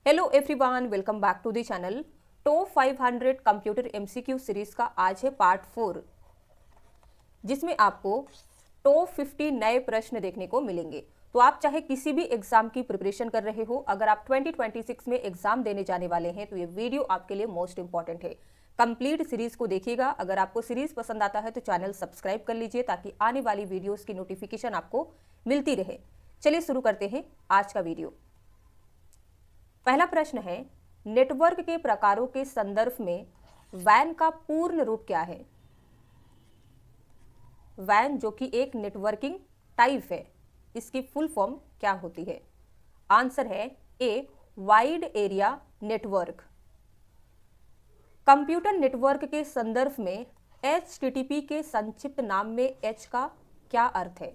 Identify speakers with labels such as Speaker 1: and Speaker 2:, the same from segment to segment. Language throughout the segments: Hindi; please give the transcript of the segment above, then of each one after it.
Speaker 1: Hello everyone, welcome back to the channel. Top 500 computer MCQ series का आज है पार्ट 4, जिसमें आपको टॉप 50 नए प्रश्न देखने को मिलेंगे। तो आप चाहे किसी भी एग्जाम की प्रिपरेशन कर रहे हो, अगर आप 2026 में एग्जाम देने जाने वाले हैं तो ये वीडियो आपके लिए मोस्ट इंपॉर्टेंट है। कंप्लीट सीरीज को देखिएगा। अगर आपको सीरीज पसंद आता है तो चैनल सब्सक्राइब कर लीजिए ताकि आने वाली वीडियोस की नोटिफिकेशन आपको मिलती रहे। चलिए शुरू करते हैं आज का वीडियो। पहला प्रश्न है, नेटवर्क के प्रकारों के संदर्भ में वैन का पूर्ण रूप क्या है? वैन जो कि एक नेटवर्किंग टाइप है, इसकी फुल फॉर्म क्या होती है? आंसर है A, wide area network. Computer network के संदर्भ में HTTP के संक्षिप्त नाम में H का क्या अर्थ है?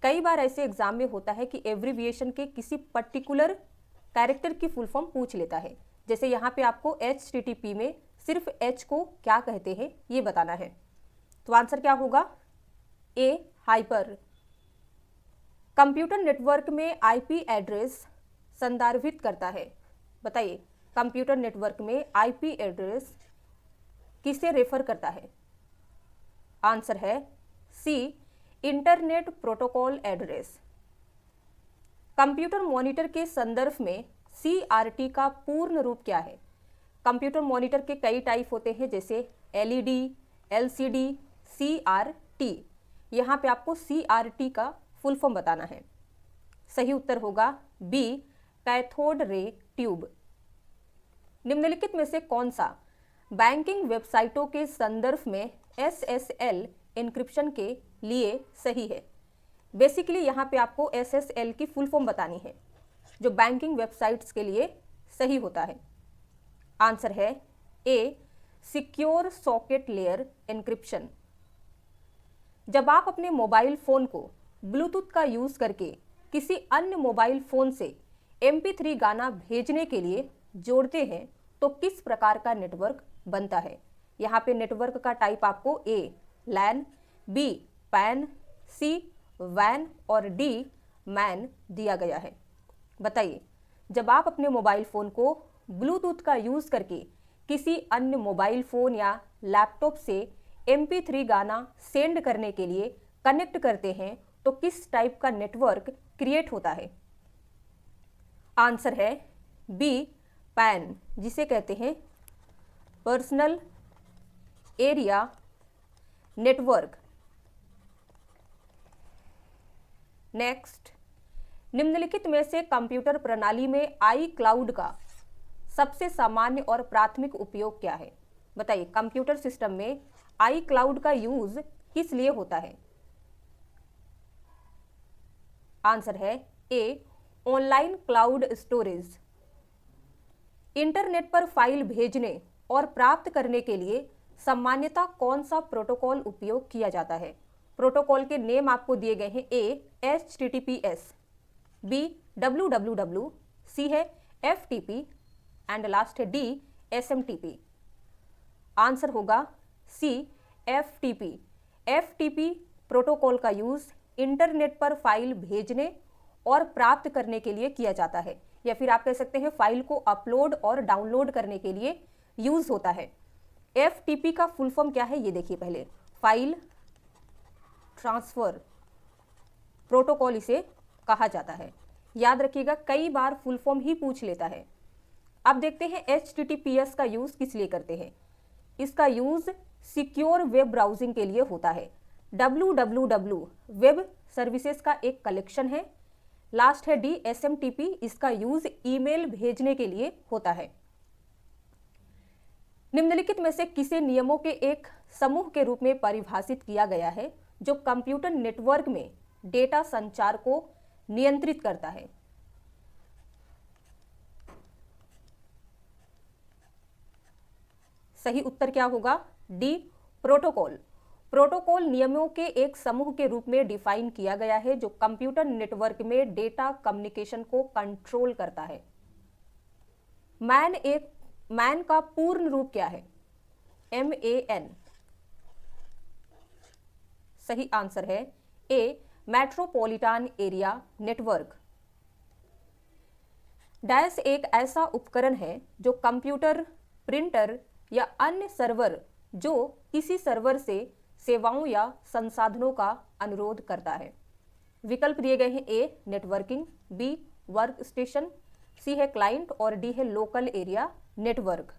Speaker 1: कई बार ऐसे एग्जाम में होता है कि एब्रिविएशन के किसी पर्टिकुलर कैरेक्टर की फुल फॉर्म पूछ लेता है। जैसे यहाँ पे आपको HTTP में सिर्फ H को क्या कहते हैं ये बताना है। तो आंसर क्या होगा? A, hyper. कंप्यूटर नेटवर्क में IP एड्रेस संदर्भित करता है। बताइए, कंप्यूटर नेटवर्क में IP एड्रेस किसे रेफर करता है? आंसर है C, internet protocol address. Computer monitor के संदर्भ में CRT का पूर्ण रूप क्या है? कंप्यूटर मॉनिटर के कई टाइप होते हैं, जैसे LED, LCD, CRT। यहाँ पे आपको CRT का फुल फॉर्म बताना है। सही उत्तर होगा बी, कैथोड रे ट्यूब। निम्नलिखित में से कौन सा बैंकिंग वेबसाइटों के संदर्भ में SSL एन्क्रिप्शन के लिए सही है? बेसिकली यहाँ पे आपको SSL की फुल फॉर्म बतानी है, जो बैंकिंग वेबसाइट्स के लिए सही होता है। आंसर है ए, सिक्योर सॉकेट लेयर एन्क्रिप्शन। जब आप अपने मोबाइल फोन को ब्लूटूथ का यूज करके किसी अन्य मोबाइल फोन से MP3 गाना भेजने के लिए जोड़ते हैं तो किस प्रकार का नेटवर्क बनता है? यहाँ पे नेटवर्क का टाइप आपको ए, लैन, बी, पैन, सी, वैन और डी, मैन दिया गया है। बताइए, जब आप अपने मोबाइल फ़ोन को ब्लूटूथ का यूज़ करके किसी अन्य मोबाइल फ़ोन या लैपटॉप से MP3 गाना सेंड करने के लिए कनेक्ट करते हैं तो किस टाइप का नेटवर्क क्रिएट होता है? आंसर है बी, पैन, जिसे कहते हैं पर्सनल एरिया नेटवर्क। नेक्स्ट, निम्नलिखित में से कंप्यूटर प्रणाली में iCloud का सबसे सामान्य और प्राथमिक उपयोग क्या है? बताइए, कंप्यूटर सिस्टम में iCloud का यूज किस लिए होता है? आंसर है ए, ऑनलाइन क्लाउड स्टोरेज। इंटरनेट पर फाइल भेजने और प्राप्त करने के लिए सामान्यतः कौन सा प्रोटोकॉल उपयोग किया जाता है? प्रोटोकॉल के नेम आपको दिए गए हैं। ए, HTTPS, बी, WWW, सी है FTP एंड लास्ट है डी, SMTP। आंसर होगा सी, FTP। FTP प्रोटोकॉल का यूज इंटरनेट पर फाइल भेजने और प्राप्त करने के लिए किया जाता है, या फिर आप कह सकते हैं फाइल को अपलोड और डाउनलोड करने के लिए यूज होता है। FTP का फुल फॉर्म क्या है ये देखिए पहले। फाइल ट्रांसफर प्रोटोकॉल इसे कहा जाता है। याद रखिएगा, कई बार फुल फॉर्म ही पूछ लेता है। अब देखते हैं HTTPS का यूज किस लिए करते हैं। इसका यूज सिक्योर वेब ब्राउजिंग के लिए होता है। WWW वेब सर्विसेज का एक कलेक्शन है। लास्ट है डी, SMTP, इसका यूज ईमेल भेजने के लिए होता है। निम्नलिखित में से किसे नियमों के एक समूह के रूप में परिभाषित किया गया है जो कंप्यूटर नेटवर्क में डेटा संचार को नियंत्रित करता है? सही उत्तर क्या होगा? D, protocol. प्रोटोकॉल नियमों के एक समूह के रूप में डिफाइन किया गया है जो कंप्यूटर नेटवर्क में डेटा कम्युनिकेशन को कंट्रोल करता है। मैन का पूर्ण रूप क्या है? MAN। सही आंसर है ए, मेट्रोपॉलिटन एरिया नेटवर्क। डैश एक ऐसा उपकरण है जो कंप्यूटर, प्रिंटर या अन्य सर्वर जो किसी सर्वर से सेवाओं या संसाधनों का अनुरोध करता है। विकल्प दिए गए हैं, ए नेटवर्किंग, बी वर्क स्टेशन, सी है क्लाइंट और डी है लोकल एरिया नेटवर्क।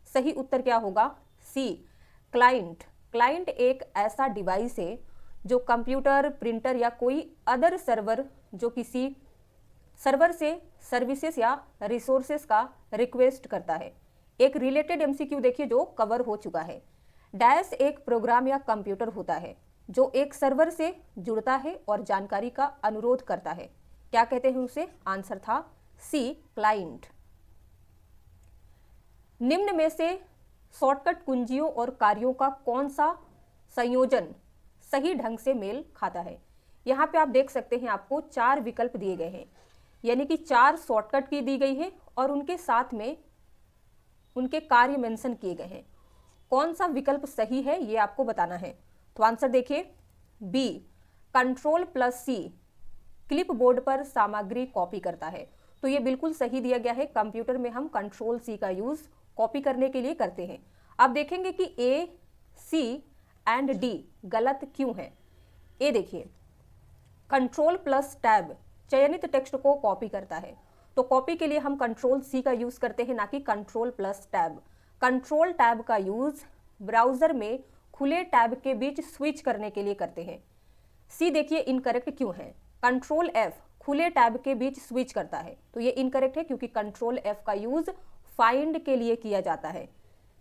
Speaker 1: सही उत्तर क्या होगा? सी क्लाइंट। क्लाइंट एक ऐसा डिवाइस है जो कंप्यूटर, प्रिंटर या कोई अदर सर्वर जो किसी सर्वर से सर्विसेज या रिसोर्सेज का रिक्वेस्ट करता है। एक रिलेटेड एमसीक्यू देखिए जो कवर हो चुका है। डैश एक प्रोग्राम या कंप्यूटर होता है जो एक सर्वर से जुड़ता है और जानकारी का अनुरोध करता है। क्या कहते हैं उसे? आंसर था सी क्लाइंट। निम्न में से शॉर्टकट कुंजियों और कार्यों का कौन सा संयोजन सही ढंग से मेल खाता है? यहाँ पे आप देख सकते हैं आपको 4 विकल्प दिए गए हैं, यानी कि 4 शॉर्टकट की दी गई है और उनके साथ में उनके कार्य मेंशन किए गए हैं। कौन सा विकल्प सही है ये आपको बताना है। तो आंसर देखिए, बी Ctrl+C क्लिप बोर्ड पर सामग्री कॉपी करता है। तो ये बिल्कुल सही दिया गया है। कंप्यूटर में हम Ctrl+C का यूज कॉपी करने के लिए करते हैं। अब देखेंगे कि ए, सी एंड डी गलत क्यों है। ए देखिए, Ctrl+Tab चयनित टेक्स्ट को कॉपी करता है, तो कॉपी के लिए हम Ctrl+C का यूज करते हैं, ना कि Ctrl+Tab। Ctrl+Tab का यूज ब्राउजर में खुले टैब के बीच स्विच करने के लिए करते हैं। सी देखिए इनकरेक्ट क्यों है। Ctrl+F खुले टैब के बीच स्विच करता है, तो ये इनकरेक्ट है क्योंकि Ctrl+F का यूज फाइंड के लिए किया जाता है।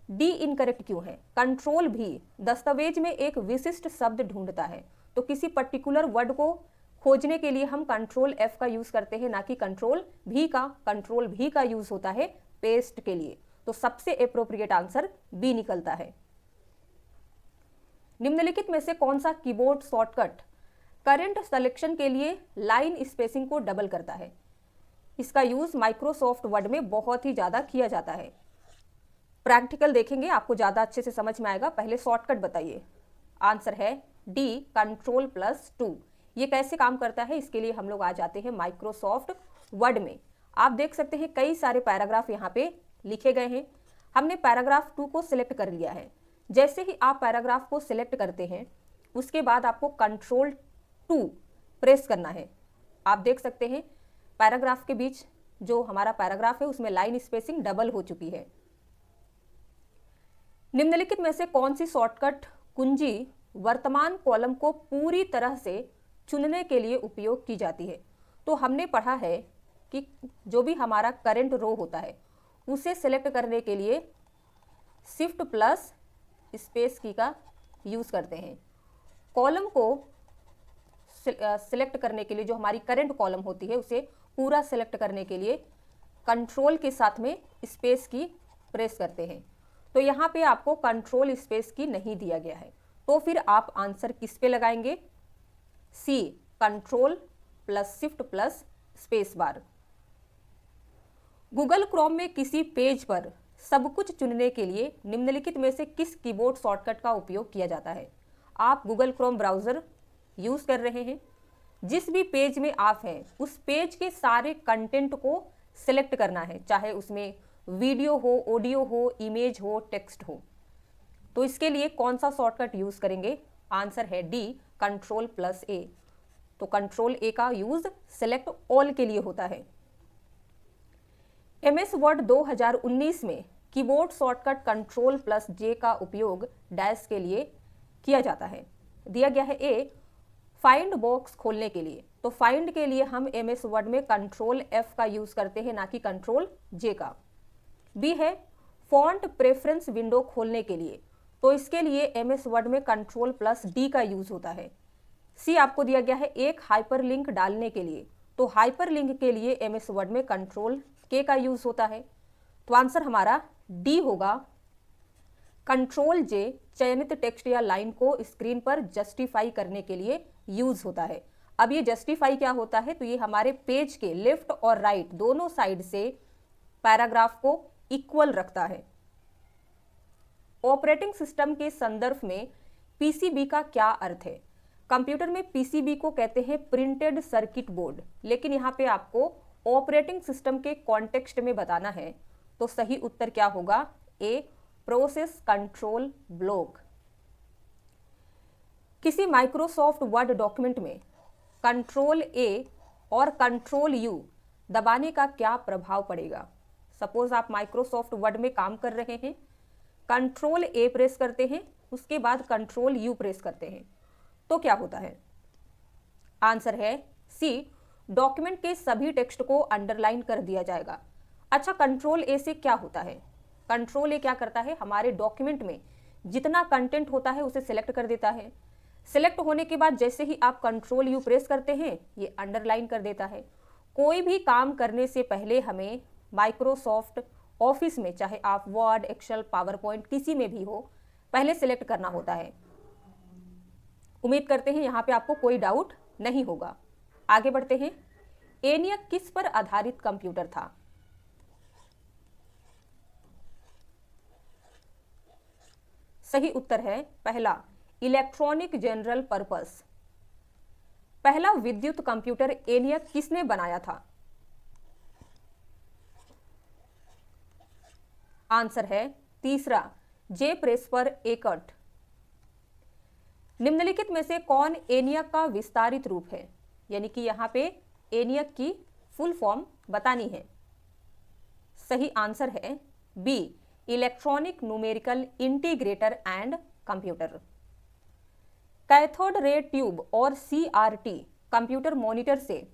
Speaker 1: डी इनकरेक्ट क्यों है। Ctrl+V दस्तावेज में एक विशिष्ट शब्द ढूंढता है, तो किसी पर्टिकुलर वर्ड को खोजने के लिए हम Ctrl+F का यूज करते हैं, ना कि Ctrl+V का। Ctrl+V का यूज होता है पेस्ट के लिए। तो सबसे एप्रोप्रिएट आंसर बी निकलता है। निम्नलिखित में से कौन सा कीबोर्ड शॉर्टकट करंट सिलेक्शन के लिए लाइन स्पेसिंग को डबल करता है? इसका यूज माइक्रोसॉफ्ट वर्ड में बहुत ही ज्यादा किया जाता है। प्रैक्टिकल देखेंगे आपको ज्यादा अच्छे से समझ में आएगा। पहले शॉर्टकट बताइए। आंसर है डी Ctrl+2। ये कैसे काम करता है, इसके लिए हम लोग आ जाते हैं माइक्रोसॉफ्ट वर्ड में। आप देख सकते हैं कई सारे पैराग्राफ यहाँ पे लिखे गए हैं। हमने पैराग्राफ 2 को सिलेक्ट कर लिया है। जैसे ही आप पैराग्राफ को सिलेक्ट करते हैं उसके बाद आपको Ctrl+2 प्रेस करना है। आप देख सकते हैं पैराग्राफ के बीच जो हमारा पैराग्राफ है उसमें लाइन स्पेसिंग डबल हो चुकी है। निम्नलिखित में से कौन सी शॉर्टकट कुंजी वर्तमान कॉलम को पूरी तरह से चुनने के लिए उपयोग की जाती है? तो हमने पढ़ा है कि जो भी हमारा करंट रो होता है उसे सिलेक्ट करने के लिए Shift+स्पेस की का यूज करते हैं। कॉलम को सिलेक्ट करने के लिए, जो हमारी करंट कॉलम होती है उसे पूरा सिलेक्ट करने के लिए कंट्रोल के साथ में स्पेस की प्रेस करते हैं। तो यहाँ पे आपको कंट्रोल स्पेस की नहीं दिया गया है, तो फिर आप आंसर किस पे लगाएंगे? सी Ctrl+Shift+स्पेस बार। गूगल क्रोम में किसी पेज पर सब कुछ चुनने के लिए निम्नलिखित में से किस कीबोर्ड शॉर्टकट का उपयोग किया जाता है? आप गूगल क्रोम ब्राउजर यूज कर रहे हैं, जिस भी पेज में आप हैं उस पेज के सारे कंटेंट को सिलेक्ट करना है, चाहे उसमें वीडियो हो, ऑडियो हो, इमेज हो, टेक्स्ट हो। तो इसके लिए कौन सा शॉर्टकट यूज करेंगे? आंसर है डी Ctrl+A। तो Ctrl+A का यूज सिलेक्ट ऑल के लिए होता है। MS वर्ड 2019 में कीबोर्ड शॉर्टकट Ctrl+J का उपयोग डैश के लिए किया जाता है। दिया गया है ए फाइंड बॉक्स खोलने के लिए, तो फाइंड के लिए हम MS वर्ड में Ctrl+F का यूज करते हैं, ना कि Ctrl+J का। बी है फॉन्ट प्रेफरेंस विंडो खोलने के लिए, तो इसके लिए MS वर्ड में Ctrl+D का यूज होता है। सी आपको दिया गया है एक हाइपरलिंक डालने के लिए, तो हाइपरलिंक के लिए MS वर्ड में Ctrl+K का यूज होता है। तो आंसर हमारा डी होगा। Ctrl+J चयनित टेक्स्ट या लाइन को स्क्रीन पर जस्टिफाई करने के लिए यूज होता है। अब ये जस्टिफाई क्या होता है? तो ये हमारे पेज के लेफ्ट और राइट दोनों साइड से पैराग्राफ को इक्वल रखता है। ऑपरेटिंग सिस्टम के संदर्भ में पीसीबी का क्या अर्थ है? कंप्यूटर में पीसीबी को कहते हैं प्रिंटेड सर्किट बोर्ड, लेकिन यहाँ पे आपको ऑपरेटिंग सिस्टम के कॉन्टेक्स्ट में बताना है तो सही उत्तर क्या होगा? ए, प्रोसेस कंट्रोल ब्लॉक। किसी माइक्रोसॉफ्ट वर्ड डॉक्यूमेंट में कंट्रोल ए और कंट्रोल यू दबाने का क्या प्रभाव पड़ेगा? सपोज आप माइक्रोसॉफ्ट वर्ड में काम कर रहे हैं, कंट्रोल ए प्रेस करते हैं, उसके बाद कंट्रोल यू प्रेस करते हैं, तो क्या होता है? आंसर है सी, डॉक्यूमेंट के सभी टेक्स्ट को अंडरलाइन कर दिया जाएगा। अच्छा, कंट्रोल ए से क्या होता है? कंट्रोल ए क्या करता है? हमारे डॉक्यूमेंट में जितना कंटेंट होता है उसे सिलेक्ट कर देता है। सिलेक्ट होने के बाद जैसे ही आप कंट्रोल यू प्रेस करते हैं, ये अंडरलाइन कर देता है। कोई भी काम करने से पहले हमें माइक्रोसॉफ्ट ऑफिस में, चाहे आप वर्ड, एक्सेल, पावर पॉइंट किसी में भी हो, पहले सिलेक्ट करना होता है। उम्मीद करते हैं यहाँ पे आपको कोई डाउट नहीं होगा। आगे बढ़ते हैं। एनियक किस पर आधारित कंप्यूटर था? सही उत्तर है पहला, इलेक्ट्रॉनिक जनरल पर्पस। पहला विद्युत कंप्यूटर एनियक किसने बनाया था? आंसर है तीसरा, जे प्रेस्पर एकर्ट। निम्नलिखित में से कौन एनियक का विस्तारित रूप है? यानी कि यहां पे एनियक की फुल फॉर्म बतानी है। सही आंसर है B, electronic numerical integrator and computer. Cathode ray tube और CRT कंप्यूटर मॉनिटर से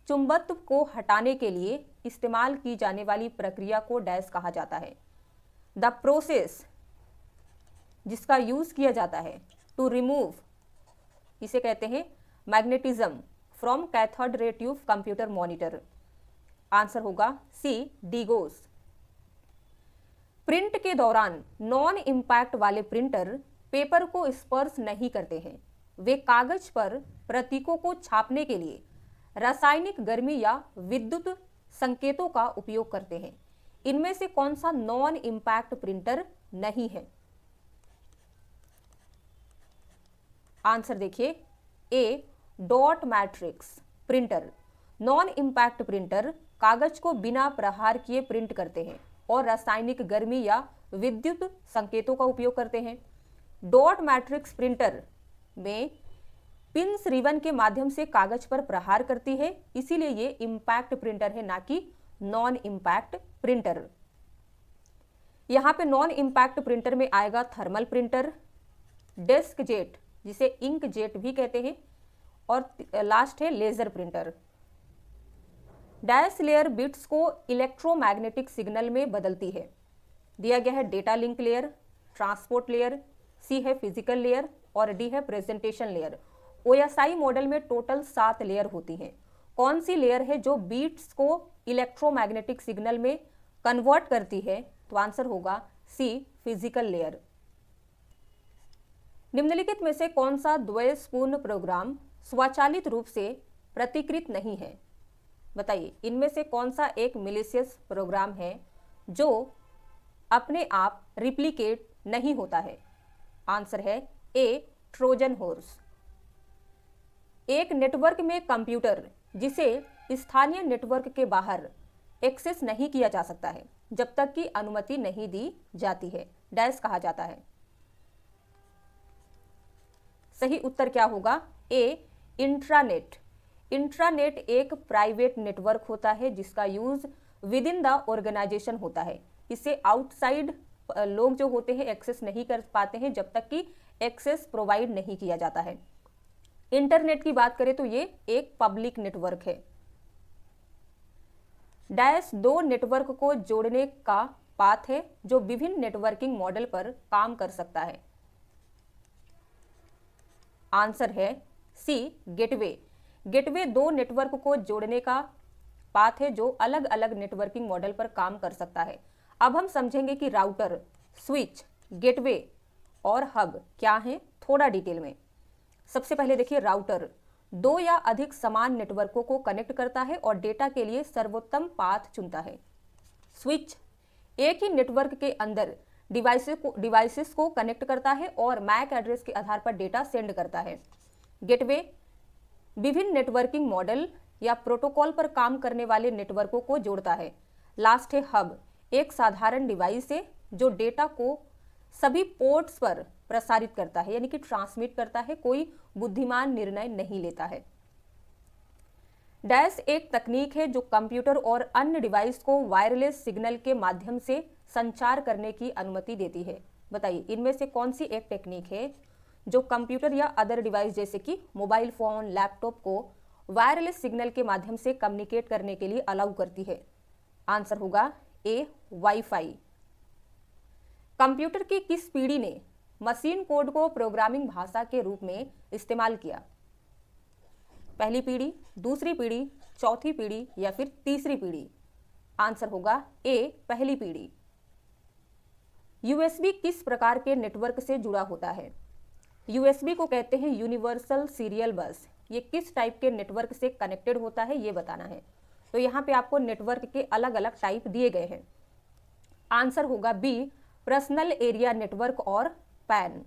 Speaker 1: चुंबकत्व को हटाने के लिए इस्तेमाल की जाने वाली प्रक्रिया को डैश कहा जाता है? द प्रोसेस जिसका यूज किया जाता है टू रिमूव, इसे कहते हैं magnetism from cathode ray tube computer monitor. Answer होगा सी, डीगोस। प्रिंट के दौरान नॉन इंपैक्ट वाले प्रिंटर पेपर को स्पर्श नहीं करते हैं। वे कागज पर प्रतीकों को छापने के लिए रासायनिक गर्मी या विद्युत संकेतों का उपयोग करते हैं। इनमें से कौन सा नॉन इंपैक्ट प्रिंटर नहीं है? आंसर देखिए, A, dot matrix printer. Non impact printer कागज को बिना प्रहार किए प्रिंट करते हैं और रासायनिक गर्मी या विद्युत संकेतों का उपयोग करते हैं। डॉट मैट्रिक्स प्रिंटर में पिंस रिबन के माध्यम से कागज पर प्रहार करती है, इसीलिए ये इंपैक्ट प्रिंटर है, ना कि नॉन इंपैक्ट प्रिंटर। यहां पे नॉन इंपैक्ट प्रिंटर में आएगा थर्मल प्रिंटर, डेस्क जेट जिसे इंक जेट भी कहते हैं, और लास्ट है laser printer. Dash layer bits को इलेक्ट्रोमैग्नेटिक सिग्नल में बदलती है। दिया गया है data link layer, transport layer, C है फिजिकल लेयर और डी है प्रेजेंटेशन लेयर। OSI मॉडल में टोटल 7 लेयर होती हैं। कौन सी लेयर है जो बीट्स को इलेक्ट्रोमैग्नेटिक सिग्नल में कन्वर्ट करती है? तो आंसर होगा सी, फिजिकल लेयर। निम्नलिखित में से कौन सा द्वयपूर्ण प्रोग्राम स्वचालित रूप से प्रतिकृत नहीं है? बताइए, इनमें से कौन सा एक मैलिशियस प्रोग्राम है जो अपने आप रिप्लिकेट नहीं होता है? आंसर है ए, ट्रोजन हॉर्स। एक नेटवर्क में कंप्यूटर जिसे स्थानीय नेटवर्क के बाहर एक्सेस नहीं किया जा सकता है जब तक कि अनुमति नहीं दी जाती है, डैश कहा जाता है। सही उत्तर क्या होगा? A, intranet. इंट्रानेट एक प्राइवेट नेटवर्क होता है जिसका use within the organization होता है। इसे आउटसाइड लोग जो होते हैं एक्सेस नहीं कर पाते हैं जब तक कि एक्सेस प्रोवाइड नहीं किया जाता है। इंटरनेट की बात करें तो ये एक पब्लिक नेटवर्क है। डैश 2 नेटवर्क को जोड़ने का पाथ है जो विभिन्न नेटवर्किंग मॉडल पर काम कर सकता है। आंसर है सी, गेटवे। गेटवे 2 नेटवर्क को जोड़ने का पाथ है जो अलग अलग नेटवर्किंग मॉडल पर काम कर सकता है। अब हम समझेंगे कि राउटर, स्विच, गेटवे और हब क्या हैं, थोड़ा डिटेल में। सबसे पहले देखिए, राउटर 2 या अधिक समान नेटवर्कों को कनेक्ट करता है और डेटा के लिए सर्वोत्तम पाथ चुनता है। स्विच एक ही नेटवर्क के अंदर डिवाइसेस को कनेक्ट करता है और मैक एड्रेस के आधार पर डेटा सेंड करता है। गेटवे विभिन्न नेटवर्किंग मॉडल या प्रोटोकॉल पर काम करने वाले नेटवर्कों को जोड़ता है। लास्ट है हब, एक साधारण डिवाइस है जो डेटा को सभी पोर्ट्स पर प्रसारित करता है, यानी कि ट्रांसमिट करता है, कोई बुद्धिमान निर्णय नहीं लेता है। डैश एक तकनीक है जो कंप्यूटर और अन्य डिवाइस को वायरलेस सिग्नल के माध्यम से संचार करने की अनुमति देती है। बताइए इनमें से कौन सी एक टेक्निक है जो कंप्यूटर या अदर डिवाइस जैसे कि मोबाइल फोन, लैपटॉप को वायरलेस सिग्नल के माध्यम से कम्युनिकेट करने के लिए अलाउ करती है। आंसर होगा ए, वाईफाई। कंप्यूटर की किस पीढ़ी ने मशीन कोड को प्रोग्रामिंग भाषा के रूप में इस्तेमाल किया? पहली पीढ़ी, दूसरी पीढ़ी, चौथी पीढ़ी या फिर तीसरी पीढ़ी? आंसर होगा ए, पहली पीढ़ी। यूएसबी किस प्रकार के नेटवर्क से जुड़ा होता है? यूएसबी को कहते हैं यूनिवर्सल सीरियल बस। ये किस टाइप के नेटवर्क से कनेक्टेड होता है ये बताना है। तो यहाँ पे आपको नेटवर्क के अलग अलग टाइप दिए गए हैं। आंसर होगा बी, पर्सनल एरिया नेटवर्क और पैन।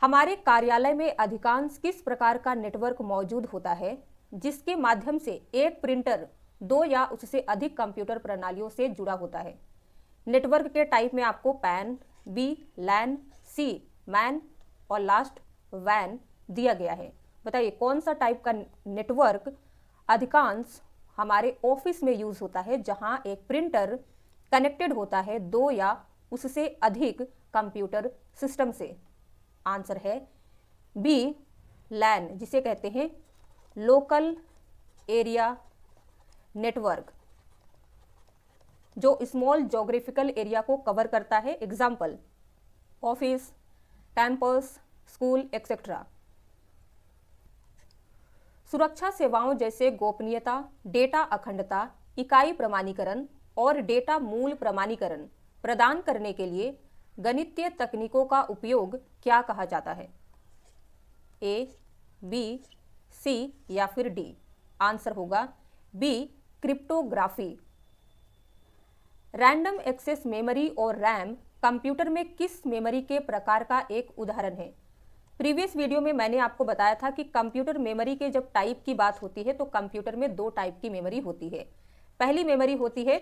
Speaker 1: हमारे कार्यालय में अधिकांश किस प्रकार का नेटवर्क मौजूद होता है जिसके माध्यम से एक प्रिंटर दो या उससे अधिक कंप्यूटर प्रणालियों से जुड़ा होता है? नेटवर्क के टाइप में आपको पैन, बी लैन, सी मैन और लास्ट वैन दिया गया है। बताइए कौन सा टाइप का नेटवर्क अधिकांश हमारे ऑफिस में यूज होता है जहां एक प्रिंटर कनेक्टेड होता है दो या उससे अधिक कंप्यूटर सिस्टम से? आंसर है बी, लैन, जिसे कहते हैं लोकल एरिया नेटवर्क, जो स्मॉल ज्योग्राफिकल एरिया को कवर करता है। Example office, campus, school etcetera. सुरक्षा सेवाओं जैसे गोपनीयता, डेटा अखंडता, इकाई प्रमाणीकरण और डेटा मूल प्रमाणीकरण प्रदान करने के लिए गणितीय तकनीकों का उपयोग क्या कहा जाता है? ए, बी, सी या फिर डी? आंसर होगा B, cryptography. Random access memory और रैम कंप्यूटर में किस मेमोरी के प्रकार का एक उदाहरण है? प्रीवियस वीडियो में मैंने आपको बताया था कि कंप्यूटर मेमोरी के जब टाइप की बात होती है तो कंप्यूटर में दो टाइप की मेमोरी होती है। पहली मेमोरी होती है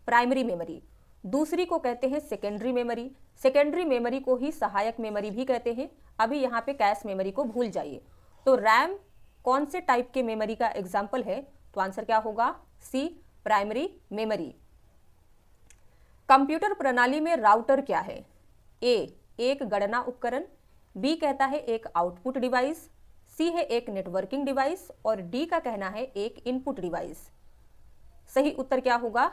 Speaker 1: प्राइमरी मेमोरी, दूसरी को कहते हैं सेकेंडरी मेमोरी। सेकेंडरी मेमोरी को ही सहायक मेमोरी भी कहते हैं। अभी यहाँ पे कैश मेमोरी को भूल जाइए। तो रैम कौन से टाइप के मेमोरी का एग्जाम्पल है? तो आंसर क्या होगा? सी, प्राइमरी मेमोरी। कंप्यूटर प्रणाली में राउटर क्या है? ए, एक गणना उपकरण, बी कहता है एक आउटपुट डिवाइस, सी है एक नेटवर्किंग डिवाइस और डी का कहना है एक इनपुट डिवाइस। सही उत्तर क्या होगा?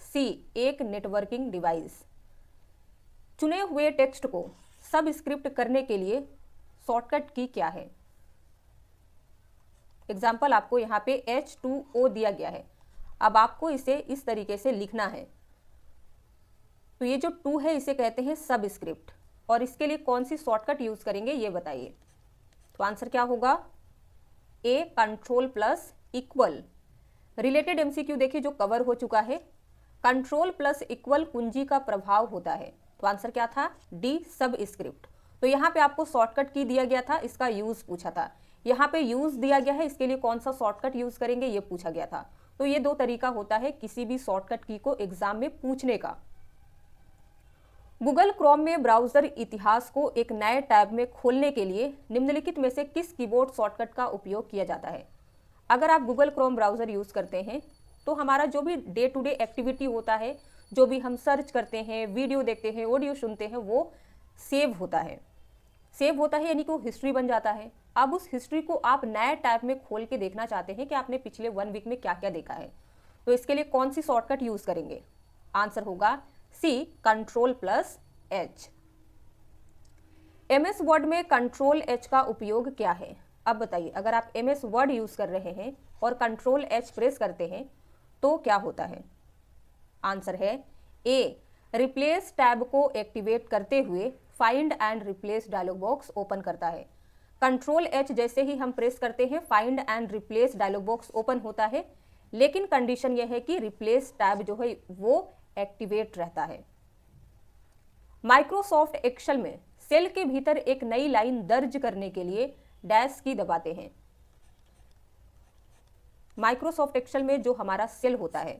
Speaker 1: सी, एक नेटवर्किंग डिवाइस। चुने हुए टेक्स्ट को सबस्क्रिप्ट करने के लिए शॉर्टकट की क्या है? एग्जाम्पल आपको यहाँ पे H2O दिया गया है। अब आपको इसे इस तरीके से लिखना है। तो ये जो 2 है इसे कहते हैं सबस्क्रिप्ट, और इसके लिए कौन सी शॉर्टकट यूज करेंगे ये बताइए। तो आंसर क्या होगा? A, control plus equal. Related MCQ देखिए जो कवर हो चुका है। कंट्रोल प्लस इक्वल कुंजी का प्रभाव होता है। तो आंसर क्या था? D, subscript. तो यहाँ पे आपको शॉर्टकट की दिया गया था, इसका यूज पूछा था। यहाँ पे यूज दिया गया है, इसके लिए कौन सा शॉर्टकट यूज करेंगे ये पूछा गया था। तो ये दो तरीका होता है किसी भी शॉर्टकट की को एग्जाम में पूछने का। गूगल क्रोम में ब्राउजर इतिहास को एक नए टैब में खोलने के लिए निम्नलिखित में से किस कीबोर्ड शॉर्टकट का उपयोग किया जाता है? अगर आप गूगल क्रोम ब्राउजर यूज करते हैं तो हमारा जो भी डे टू डे एक्टिविटी होता है, जो भी हम सर्च करते हैं, वीडियो देखते हैं, ऑडियो सुनते हैं, वो सेव होता है। सेव होता है यानी कि वो हिस्ट्री बन जाता है। अब उस हिस्ट्री को आप नए टैब में खोल के देखना चाहते हैं कि आपने पिछले 1 वीक में क्या क्या देखा है। तो इसके लिए कौन सी शॉर्टकट यूज करेंगे? आंसर होगा C, control plus H. MS Word में कंट्रोल एच का उपयोग क्या है? अब बताइए, अगर आप MS वर्ड यूज कर रहे हैं और कंट्रोल एच प्रेस करते हैं तो क्या होता है? आंसर है ए, रिप्लेस टैब को एक्टिवेट करते हुए find and replace dialog box open करता है। कंट्रोल एच जैसे ही हम प्रेस करते हैं find and replace dialog box open होता है, लेकिन कंडीशन यह है कि रिप्लेस टैब जो है वो एक्टिवेट रहता है। माइक्रोसॉफ्ट एक्सेल में सेल के भीतर 1 नई लाइन दर्ज करने के लिए डैश की दबाते हैं। माइक्रोसॉफ्ट एक्सेल में जो हमारा सेल होता है,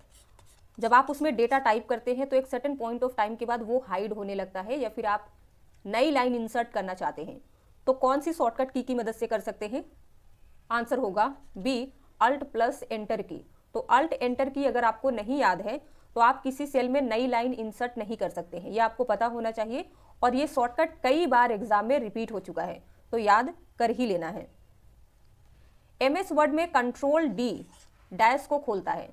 Speaker 1: जब आप उसमें डेटा टाइप करते हैं तो एक सर्टेन पॉइंट ऑफ टाइम के बाद वो हाइड होने लगता है, या फिर आप नई लाइन इंसर्ट करना चाहते हैं, तो कौन सी शॉर्टकट की मदद से कर सकते हैं? आंसर होगा बी, अल्ट प्लस एंटर की। तो अल्ट एंटर की अगर आपको नहीं याद है तो आप किसी सेल में नई लाइन इंसर्ट नहीं कर सकते हैं, ये आपको पता होना चाहिए। और ये शॉर्टकट कई बार एग्जाम में रिपीट हो चुका है, तो याद कर ही लेना है। एमएस वर्ड में कंट्रोल डी डैश को खोलता है।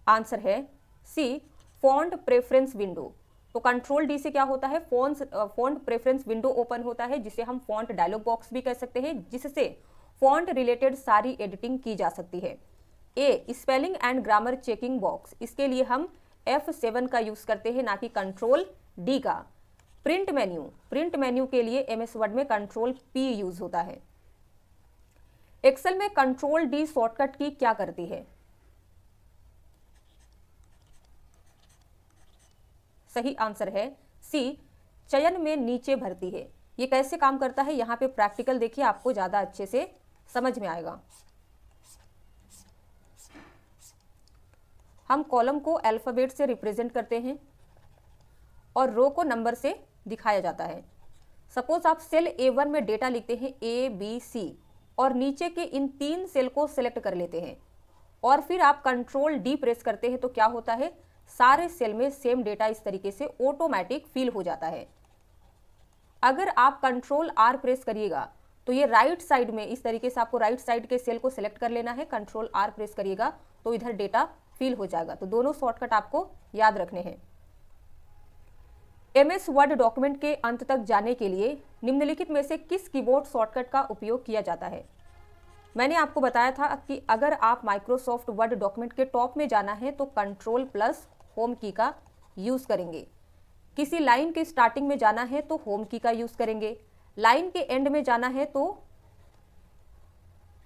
Speaker 1: आंसर है सी, फॉन्ट प्रेफरेंस विंडो। तो कंट्रोल डी से क्या होता है? फॉन्ट प्रेफरेंस विंडो ओपन होता है, जिसे हम फॉन्ट डायलॉग बॉक्स भी कह सकते हैं, जिससे फॉन्ट रिलेटेड सारी एडिटिंग की जा सकती है। A, spelling and grammar checking box, इसके लिए हम F7 का यूज करते हैं, ना कि कंट्रोल डी का। प्रिंट मेन्यू के लिए एमएस वर्ड में कंट्रोल पी यूज होता है। एक्सेल में कंट्रोल डी शॉर्टकट की क्या करती है? सही आंसर है सी, चयन में नीचे भरती है। ये कैसे काम करता है, यहाँ पे प्रैक्टिकल देखिए, आपको ज्यादा अच्छे से समझ में आएगा। हम कॉलम को अल्फाबेट से रिप्रेजेंट करते हैं और रो को नंबर से दिखाया जाता है। सपोज आप सेल A1 में डेटा लिखते हैं ABC और नीचे के इन 3 सेल को सिलेक्ट कर लेते हैं और फिर आप कंट्रोल डी प्रेस करते हैं, तो क्या होता है? सारे सेल में सेम डेटा इस तरीके से ऑटोमेटिक फिल हो जाता है। अगर आप कंट्रोल आर प्रेस करिएगा तो ये राइट साइड में इस तरीके से आपको राइट साइड के सेल को सिलेक्ट कर लेना है, कंट्रोल आर प्रेस करिएगा तो इधर डेटा फिल हो जाएगा। तो दोनों शॉर्टकट आपको याद रखने हैं। एमएस वर्ड डॉक्यूमेंट के अंत तक जाने के लिए निम्नलिखित में से किस कीबोर्ड शॉर्टकट का उपयोग किया जाता है? मैंने आपको बताया था कि अगर आप माइक्रोसॉफ्ट वर्ड डॉक्यूमेंट के टॉप में जाना है तो कंट्रोल प्लस होम की का यूज करेंगे। किसी लाइन के स्टार्टिंग में जाना है तो होम की का यूज करेंगे। लाइन के एंड में जाना है तो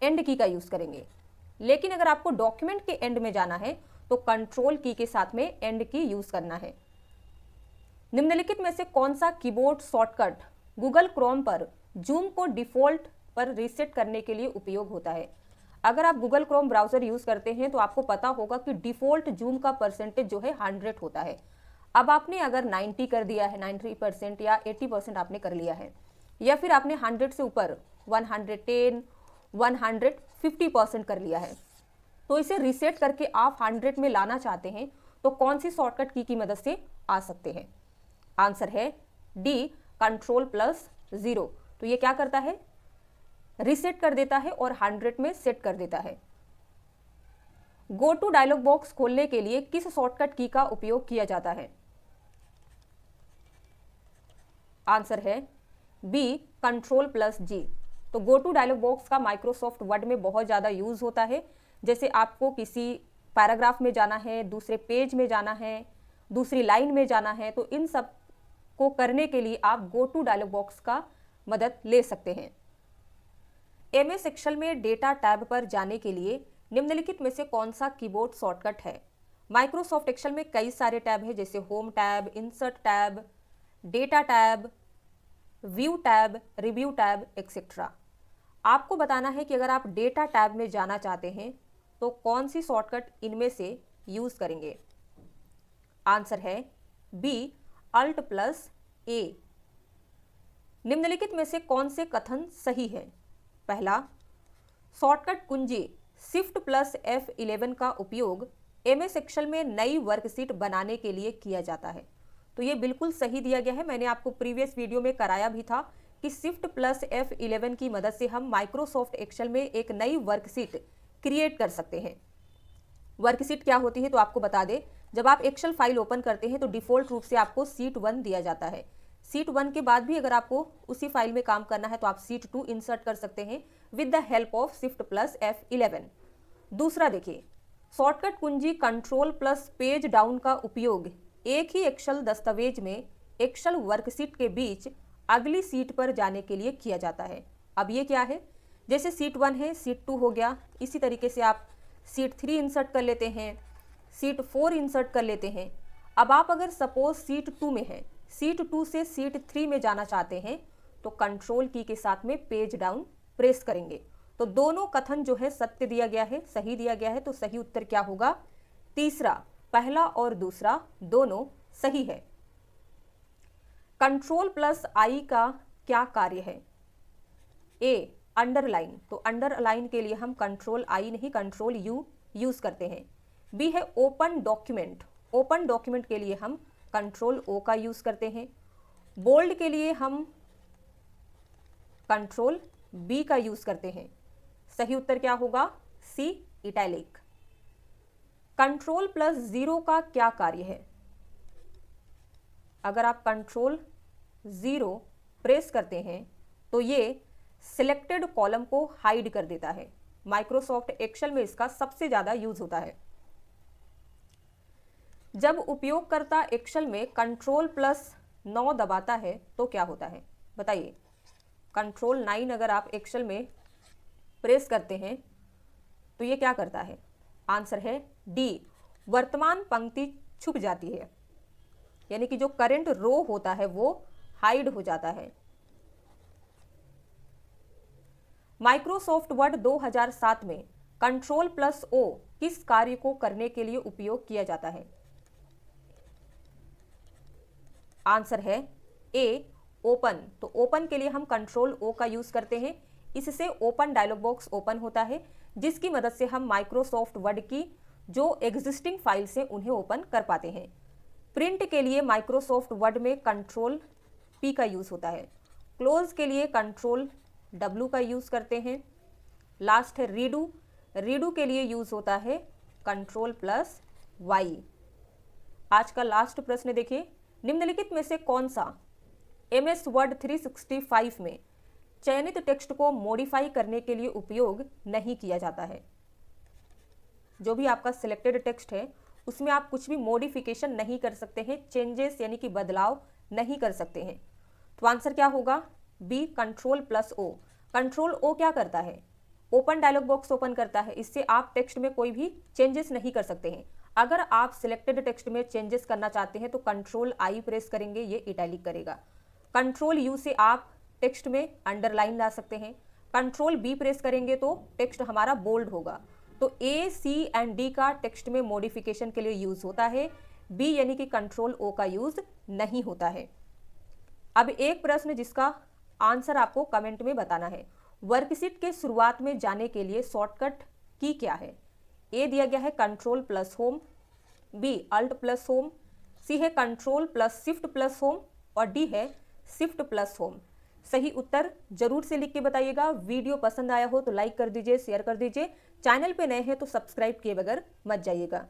Speaker 1: एंड की का यूज करेंगे। लेकिन अगर आपको डॉक्यूमेंट के एंड में जाना है तो कंट्रोल की के साथ में एंड की यूज करना है। निम्नलिखित में से कौन सा कीबोर्ड शॉर्टकट गूगल क्रोम पर जूम को डिफॉल्ट पर रीसेट करने के लिए उपयोग होता है? अगर आप गूगल क्रोम ब्राउजर यूज करते हैं तो आपको पता होगा कि डिफॉल्ट जूम का परसेंटेज जो है 100 होता है। अब आपने अगर 90 कर दिया है, 90% या 80% आपने कर लिया है, या फिर आपने 100 से ऊपर 110, 150% कर लिया है, तो इसे रीसेट करके आप 100 में लाना चाहते हैं, तो कौन सी शॉर्टकट की मदद से आ सकते हैं? आंसर है डी, कंट्रोल प्लस 0। तो ये क्या करता है? रीसेट कर देता है और 100 में सेट कर देता है। गो टू डायलॉग बॉक्स खोलने के लिए किस शॉर्टकट की का उपयोग किया जाता है? आंसर है बी, कंट्रोल प्लस जी। तो गो टू डायलॉग बॉक्स का माइक्रोसॉफ्ट वर्ड में बहुत ज़्यादा यूज होता है। जैसे आपको किसी पैराग्राफ में जाना है, दूसरे पेज में जाना है, दूसरी लाइन में जाना है, तो इन सब को करने के लिए आप गो टू डायलॉग बॉक्स का मदद ले सकते हैं। एमएस एक्सेल में डेटा टैब पर जाने के लिए निम्नलिखित में से कौन सा कीबोर्ड शॉर्टकट है? माइक्रोसॉफ्ट एक्सेल में कई सारे टैब हैं, जैसे home tab, insert tab, data tab, view tab, review tab etcetera. आपको बताना है कि अगर आप डेटा टैब में जाना चाहते हैं तो कौन सी शॉर्टकट इनमें से यूज करेंगे? आंसर है बी, अल्ट प्लस ए। निम्नलिखित में से कौन से कथन सही है? पहला, शॉर्टकट कुंजी शिफ्ट प्लस F11 का उपयोग एमएस एक्सेल में नई वर्कशीट बनाने के लिए किया जाता है। तो ये बिल्कुल सही दिया गया है। मैंने आपको प्रीवियस वीडियो में कराया भी था कि शिफ्ट प्लस F11 की मदद से हम माइक्रोसॉफ्ट एक्सेल में एक नई वर्कशीट क्रिएट कर सकते हैं। वर्कशीट क्या होती है तो आपको बता दें, जब आप एक्सेल फाइल ओपन करते हैं तो डिफॉल्ट रूप से आपको शीट 1 दिया जाता है। शीट 1 के बाद भी अगर आपको उसी फाइल में काम करना है तो आप शीट 2 इंसर्ट कर सकते हैं with the help of shift plus F11। दूसरा देखिए, शॉर्टकट कुंजी कंट्रोल प्लस पेज डाउन का उपयोग एक ही एक्सेल दस्तावेज में एक्सेल वर्कशीट के बीच अगली शीट पर जाने के लिए किया जाता है। अब ये क्या है? जैसे शीट 1 है, शीट 2 हो गया, इसी तरीके से आप शीट 3 इंसर्ट कर लेते हैं, शीट 4 इंसर्ट कर लेते हैं। अब आप अगर सपोज शीट 2 में है, शीट 2 से शीट 3 में जाना चाहते हैं तो कंट्रोल की के साथ में पेज डाउन प्रेस करेंगे तो दोनों कथन जो है सत्य दिया गया है, सही दिया गया है, तो सही उत्तर क्या होगा? तीसरा, पहला और दूसरा दोनों सही है। कंट्रोल प्लस आई का क्या कार्य है? ए, अंडरलाइन, तो अंडरलाइन के लिए हम कंट्रोल आई नहीं कंट्रोल यू यूज करते हैं। बी है ओपन डॉक्यूमेंट, ओपन डॉक्यूमेंट के लिए हम कंट्रोल ओ का यूज करते हैं। बोल्ड के लिए हम कंट्रोल बी का यूज करते हैं। सही उत्तर क्या होगा? सी, इटैलिक। कंट्रोल प्लस जीरो का क्या कार्य है? अगर आप कंट्रोल जीरो प्रेस करते हैं तो ये सिलेक्टेड कॉलम को हाइड कर देता है। माइक्रोसॉफ्ट एक्सेल में इसका सबसे ज्यादा यूज होता है। जब उपयोगकर्ता एक्सेल में कंट्रोल प्लस 9 दबाता है तो क्या होता है? बताइए। कंट्रोल 9 अगर आप एक्सेल में प्रेस करते हैं तो ये क्या करता है? आंसर है डी, वर्तमान पंक्ति छुप जाती है, यानी कि जो करंट रो होता है वो हाइड हो जाता है। माइक्रोसॉफ्ट वर्ड 2007 में कंट्रोल प्लस ओ किस कार्य को करने के लिए उपयोग किया जाता है? आंसर है ए, ओपन, तो ओपन के लिए हम कंट्रोल ओ का यूज करते हैं। इससे ओपन डायलॉग बॉक्स ओपन होता है जिसकी मदद से हम माइक्रोसॉफ्ट वर्ड की जो एग्जिस्टिंग फाइल्स हैं उन्हें ओपन कर पाते हैं। प्रिंट के लिए माइक्रोसॉफ्ट वर्ड में कंट्रोल पी का यूज होता है। क्लोज के लिए कंट्रोल डब्ल्यू का यूज करते हैं। लास्ट है रीडू, रीडू के लिए यूज होता है कंट्रोल प्लस वाई। आज का लास्ट प्रश्न देखिए, निम्नलिखित में से कौन सा MS वर्ड 365 में चयनित टेक्स्ट को मॉडिफाई करने के लिए उपयोग नहीं किया जाता है? जो भी आपका सिलेक्टेड टेक्स्ट है उसमें आप कुछ भी मॉडिफिकेशन नहीं कर सकते हैं, चेंजेस यानी कि बदलाव नहीं कर सकते हैं। तो आंसर क्या होगा? B, control plus O. Control O क्या करता है? ओपन डायलॉग बॉक्स ओपन करता है, इससे आप टेक्स्ट में कोई भी चेंजेस नहीं कर सकते हैं। अगर आप सिलेक्टेड टेक्स्ट में चेंजेस करना चाहते हैं तो कंट्रोल आई प्रेस करेंगे, ये इटैलिक करेगा। कंट्रोल यू से आप टेक्स्ट में अंडरलाइन ला सकते हैं। कंट्रोल बी प्रेस करेंगे तो टेक्स्ट हमारा बोल्ड होगा। तो ए, सी एंड डी का टेक्स्ट में मॉडिफिकेशन के लिए यूज होता है, बी यानी कि कंट्रोल ओ का यूज नहीं होता है। अब एक प्रश्न जिसका आंसर आपको कमेंट में बताना है। वर्कशीट के शुरुआत में जाने के लिए शॉर्टकट की क्या है? ए दिया गया है control plus home, B alt plus home, C है control plus shift plus home और डी है शिफ्ट प्लस होम। सही उत्तर जरूर से लिख के बताइएगा। वीडियो पसंद आया हो तो लाइक कर दीजिए, शेयर कर दीजिए। चैनल पे नए हैं तो सब्सक्राइब किए बगैर मत जाइएगा।